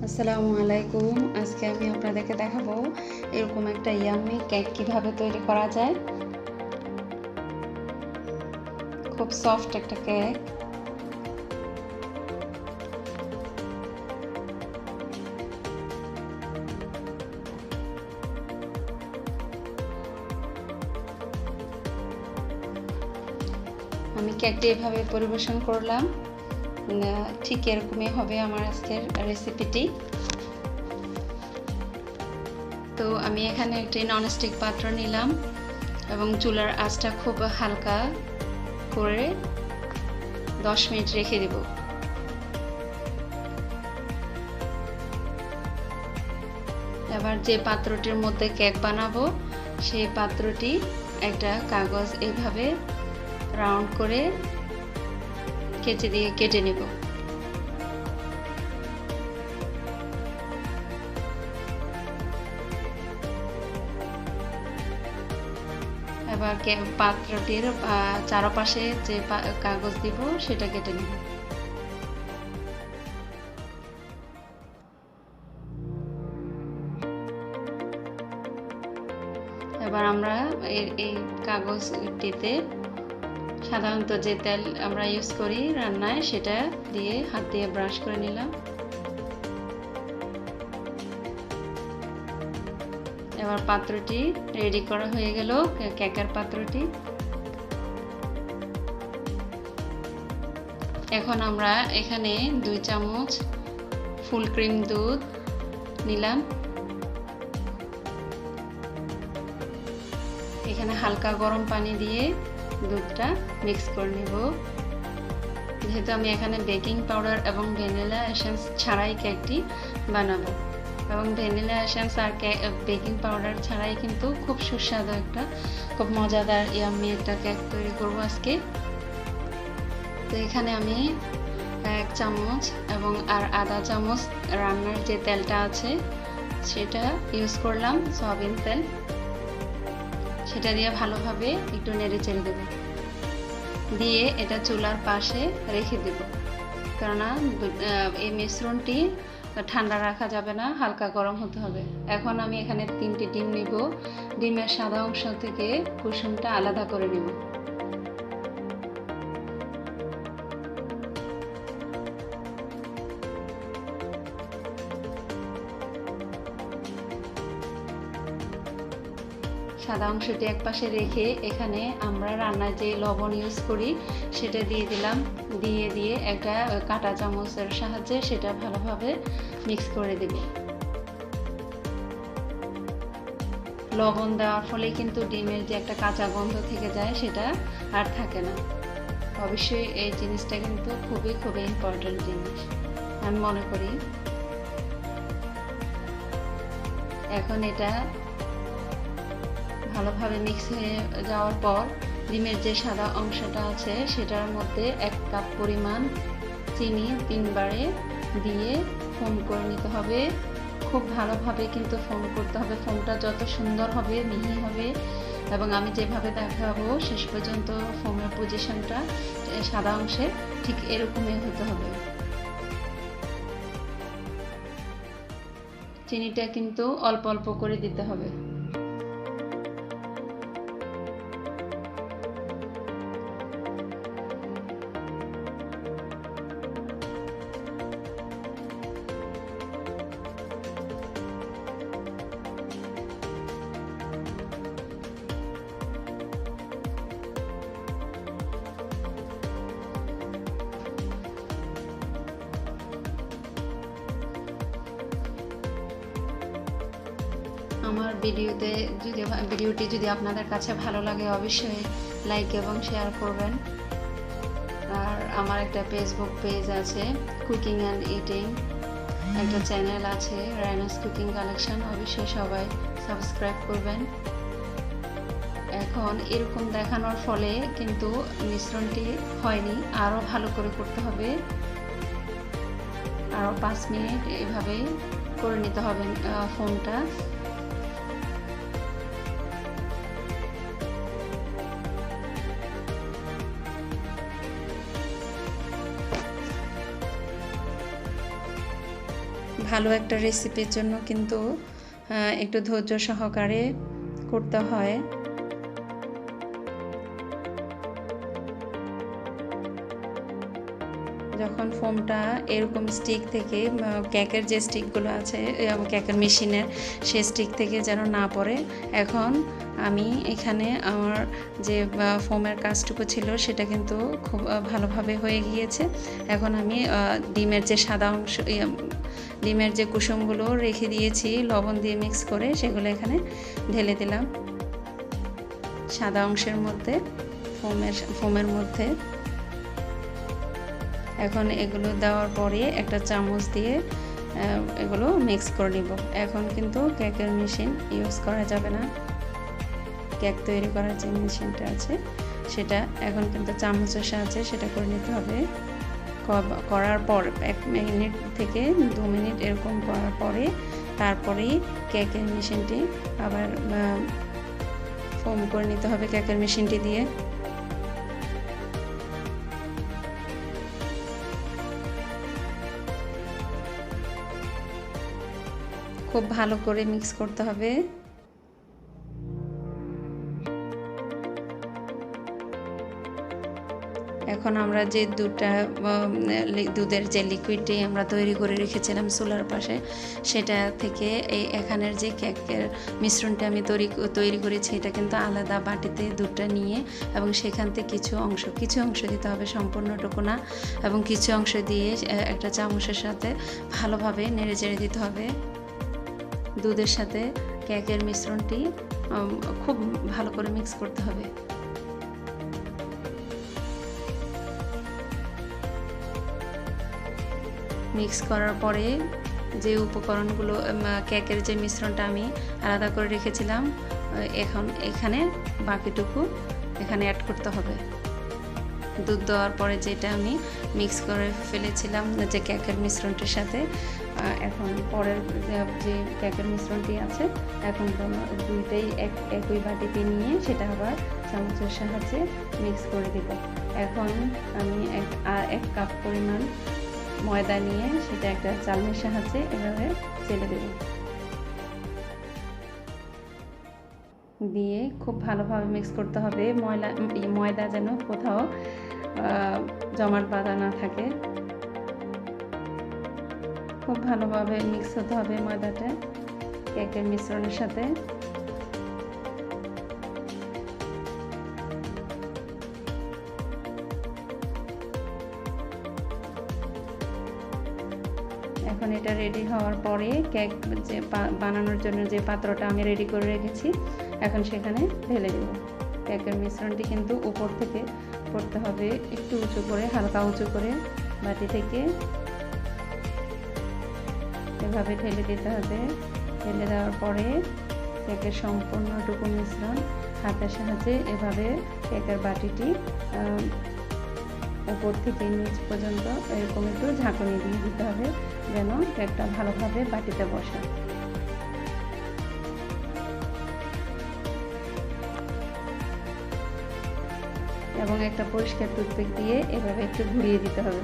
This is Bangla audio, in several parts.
আসসালামু আলাইকুম। আজকে আমি আপনাদেরকে দেখাবো এরকম একটা ইয়াম্মি কেক কিভাবে তৈরি করা যায়। খুব সফট একটা কেক। আমি কেকটি এভাবে পরিবেশন করলাম। ঠিক এরকমই হবে আমার আজকের রেসিপিটি। তো আমি এখানে একটি ননস্টিক পাত্র নিলাম এবং চুলার আঁচটা খুব হালকা করে 10 মিনিট রেখে দেব। এবার যে পাত্রটির মধ্যে কেক বানাবো সেই পাত্রটি একটা কাগজ এইভাবে রাউন্ড করে কেচি দিয়ে কেটে নেব। এবার পাত্রটির চারপাশে যে কাগজ দিব সেটা কেটে নেব। এবার আমরা এই কাগজটিতে সাধারণত যে তেল আমরা ইউজ করি রান্নায় সেটা দিয়ে হাত দিয়ে ব্রাশ করে নিলাম। এবার পাত্রটি রেডি করা হয়ে গেল, কেকের পাত্রটি। এখন আমরা এখানে 2 চামচ ফুল ক্রিম দুধ নিলাম। এখানে হালকা গরম পানি দিয়ে দুধটা মিক্স করে নেব। যেহেতু আমি এখানে বেকিং পাউডার এবং ভ্যানিলা এসেন্স ছাড়াই কেকটি বানাবো, এবং ভ্যানিলা এসেন্স আর বেকিং পাউডার ছাড়াই কিন্তু খুব সুস্বাদু একটা, খুব মজাদার ইয়াম্মি একটা কেক তৈরি করব আজকে। তো এখানে আমি 1 চামচ এবং আর আধা চামচ রান্নার যে তেলটা আছে সেটা ইউজ করলাম, সয়াবিন তেল। সেটা দিয়ে ভালোভাবে একটু নেড়ে চেড়ে দেব, দিয়ে এটা চুলার পাশে রেখে দেব, কেননা এই মিশ্রণটি ঠান্ডা রাখা যাবে না, হালকা গরম হতে হবে। এখন আমি এখানে 3টি ডিম নিব। ডিমের সাদা অংশ থেকে কুসুমটা আলাদা করে নেব। সাদা অংশটি একপাশে রেখে এখানে আমরা রান্নায় যে লবণ ইউজ করি সেটা দিয়ে দিলাম। দিয়ে একটা কাঁটা চামচের সাহায্যে সেটা ভালোভাবে মিক্স করে দেব। লবণ দেওয়ার ফলে কিন্তু ডিমের যে একটা কাঁচা গন্ধ থেকে যায় সেটা আর থাকে না। অবশ্যই এই জিনিসটা কিন্তু খুবই ইম্পর্টেন্ট জিনিস আমি মনে করি। এখন এটা ভালোভাবে মিক্স হয়ে যাওয়ার পর ডিমের যে সাদা অংশটা আছে সেটার মধ্যে 1 কাপ পরিমাণ চিনি 3 বারে দিয়ে ফোম করে নিতে হবে। খুব ভালোভাবে কিন্তু ফোম করতে হবে। ফোমটা যত সুন্দর হবে, মিহি হবে, এবং আমি যেভাবে দেখাবো শেষ পর্যন্ত ফোমের পজিশনটা সাদা অংশে ঠিক এরকমই হতে হবে। চিনিটা কিন্তু অল্প অল্প করে দিতে হবে। আমার ভিডিওটি যদি আপনাদের কাছে ভালো লাগে অবশ্যই লাইক এবং শেয়ার করবেন। আর আমার একটা ফেসবুক পেজ আছে, কুকিং অ্যান্ড ইটিং, একটা চ্যানেল আছে রেহানাস কুকিং কালেকশন, অবশ্যই সবাই সাবস্ক্রাইব করবেন। এখন এরকম দেখানোর ফলে কিন্তু মিশ্রণটি হয়নি, আরও ভালো করে করতে হবে। আরও 5 মিনিট এভাবে করে নিতে হবে ফোমটা। ভালো একটা রেসিপির জন্য কিন্তু একটু ধৈর্য সহকারে করতে হয়। যখন ফোমটা এরকম স্টিক থেকে, কেকের যে স্টিকগুলো আছে কেকের মেশিনের, সেই স্টিক থেকে যেন না পড়ে। এখন আমি এখানে আমার যে ফোমের কাজটুকু ছিল সেটা কিন্তু খুব ভালোভাবে হয়ে গিয়েছে। এখন আমি ডিমের যে সাদা অংশ, ডিমের যে কুসুমগুলো রেখে দিয়েছি লবণ দিয়ে মিক্স করে, সেগুলো এখানে ঢেলে দিলাম সাদা অংশের মধ্যে, ফোমের মধ্যে। এখন এগুলো দেওয়ার পরে একটা চামচ দিয়ে এগুলো মিক্স করে নিব। এখন কিন্তু কেকের মেশিন ইউজ করা যাবে না, কেক তৈরি করার যে মেশিনটা আছে সেটা এখন কিন্তু চামচের সাহায্যে সেটা করে নিতে হবে। করার পর 1 মিনিট থেকে 2 মিনিট এরকম করার পরে তারপরেই কেকের মেশিনটি আবার ফোম করে নিতে হবে কেকের মেশিনটি দিয়ে। খুব ভালো করে মিক্স করতে হবে। এখন আমরা যে দুধের যে লিকুইডটি আমরা তৈরি করে রেখেছিলাম চুলার পাশে, সেটা থেকে এখানের যে কেকের মিশ্রণটা আমি তৈরি করেছি, এটা কিন্তু আলাদা বাটিতে দুধটা নিয়ে, এবং সেখান থেকে কিছু অংশ দিতে হবে, সম্পূর্ণটুকু না, এবং কিছু অংশ দিয়ে একটা চামচের সাথে ভালোভাবে নেড়ে চেড়ে দিতে হবে। দুধের সাথে কেকের মিশ্রণটি খুব ভালো করে মিক্স করতে হবে। মিক্স করার পরে যে উপকরণগুলো, কেকের যে মিশ্রণটা আমি আলাদা করে রেখেছিলাম, এখন এখানে বাকিটুকু এখানে অ্যাড করতে হবে। দুধ দেওয়ার পরে যেটা আমি মিক্স করে ফেলেছিলাম যে কেকের মিশ্রণটির সাথে, এখন পরের যে কেকের মিশ্রণটি আছে, এখন দুইটাই একই বাটিতে নিয়ে সেটা আবার চামচের সাহায্যে মিক্স করে দিব। এখন আমি 1 কাপ পরিমাণ ময়দা নিয়ে সেটা একটা চালনির সাহায্যে এভাবে চেলে দেব, দিয়ে খুব ভালোভাবে মিক্স করতে হবে। ময়দা যেন কোথাও জমাট বাঁধা না থাকে। খুব ভালোভাবে মিক্স হতে হবে ময়দাটা কেকের মিশ্রণের সাথে। এখন এটা রেডি হওয়ার পরে কেক যে বানানোর জন্য যে পাত্রটা আমি রেডি করে রেখেছি, এখন সেখানে ঢেলে দেব। কেকের মিশ্রণটি কিন্তু উপর থেকে করতে হবে, একটু উঁচু করে, হালকা উঁচু করে বাটি থেকে এভাবে ঢেলে দিতে হবে। ঢেলে দেওয়ার পরে কেকের সম্পূর্ণটুকু মিশ্রণ হাতের সাহায্যে এভাবে কেকের বাটিটি উপর থেকে নিচ পর্যন্ত এরকম একটু ঝাঁকুনি দিয়ে দিতে হবে, যেন কেকটা ভালোভাবে বাটিতে বসে। এবং একটা পরিষ্কার টুথপিক দিয়ে এভাবে একটু ঘুরিয়ে দিতে হবে।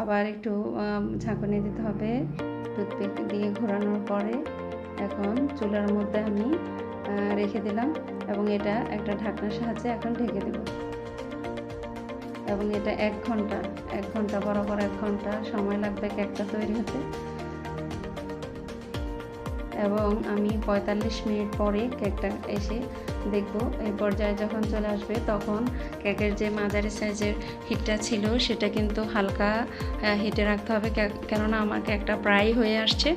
আবার একটু ঝাঁকুনি দিতে হবে টুথপিক দিয়ে ঘোরানোর পরে। এখন চুলার মধ্যে আমি রেখে দিলাম এবং এটা একটা ঢাকনার সাহায্যে এখন ঢেকে দেব। এবং এটা 1 ঘন্টা বরাবর 1 ঘন্টা সময় লাগবে কেকটা তৈরি হতে। এবং আমি 45 মিনিট পরে কেকটা এসে দেখব। এই পর্যায়ে যখন চলে আসবে তখন কেকের যে মাঝারি সাইজের হিটটা ছিল সেটা কিন্তু হালকা হিটে রাখতে হবে, কেননা আমার কেকটা প্রায় হয়ে আসছে।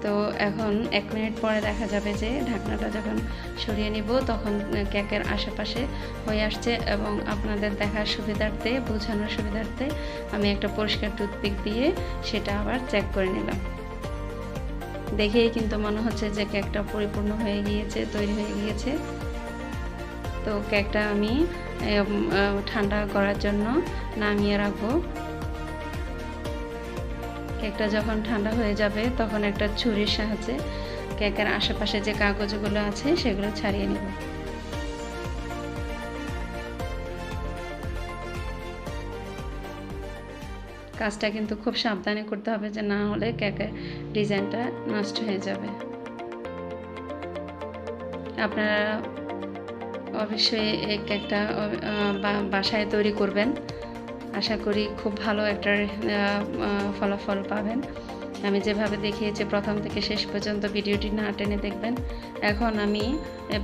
তো এখন 1 মিনিট পরে দেখা যাবে যে ঢাকনাটা যখন সরিয়ে নিব তখন কেকের আশেপাশে হয়ে আসছে। এবং আপনাদের দেখার সুবিধার্থে, বোঝানোর সুবিধার্থে আমি একটা পরিষ্কার টুথপিক দিয়ে সেটা আবার চেক করে নিলাম। দেখেই কিন্তু মনে হচ্ছে যে কেকটা পরিপূর্ণ হয়ে গিয়েছে, তৈরি হয়ে গিয়েছে। তো কেকটা আমি ঠান্ডা করার জন্য নামিয়ে রাখবো। কেকটা যখন ঠান্ডা হয়ে যাবে তখন একটা ছুরির সাহায্যে কেকের আশেপাশে যে কাগজগুলো আছে সেগুলো ছাড়িয়ে নেব। কাজটা কিন্তু খুব সাবধানে করতে হবে, যে না হলে কেকের ডিজাইনটা নষ্ট হয়ে যাবে। আপনারা অবশ্যই এই কেকটা বাসায় তৈরি করবেন, আশা করি খুব ভালো একটা ফলাফল পাবেন। আমি যেভাবে দেখিয়েছি প্রথম থেকে শেষ পর্যন্ত ভিডিওটি না টেনে দেখবেন। এখন আমি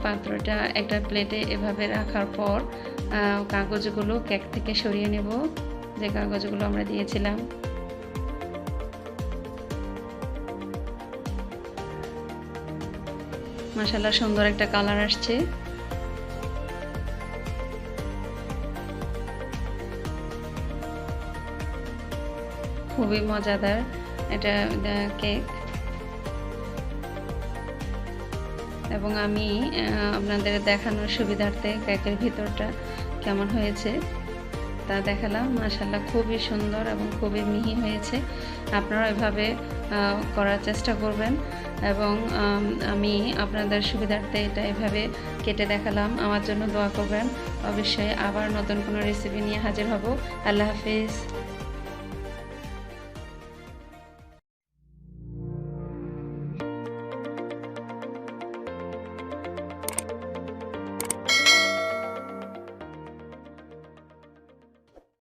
পাত্রটা একটা প্লেটে এভাবে রাখার পর কাগজগুলো কেক থেকে সরিয়ে নেব, যে কাগজগুলো আমরা দিয়েছিলাম। মাশাআল্লাহ সুন্দর একটা কালার আসছে। খুবই মজাদার এটা কেক, এবং আমি আপনাদের দেখানোর সুবিধার্থে কেকের ভিতরটা কেমন হয়েছে তা দেখালাম। মাশাআল্লাহ খুবই সুন্দর এবং খুবই মিহি হয়েছে। আপনারা এভাবে করার চেষ্টা করবেন, এবং আমি আপনাদের সুবিধার্থে এটা এভাবে কেটে দেখালাম। আমার জন্য দোয়া করবেন। অবশ্যই আবার নতুন কোনো রেসিপি নিয়ে হাজির হব। আল্লাহ হাফিজ।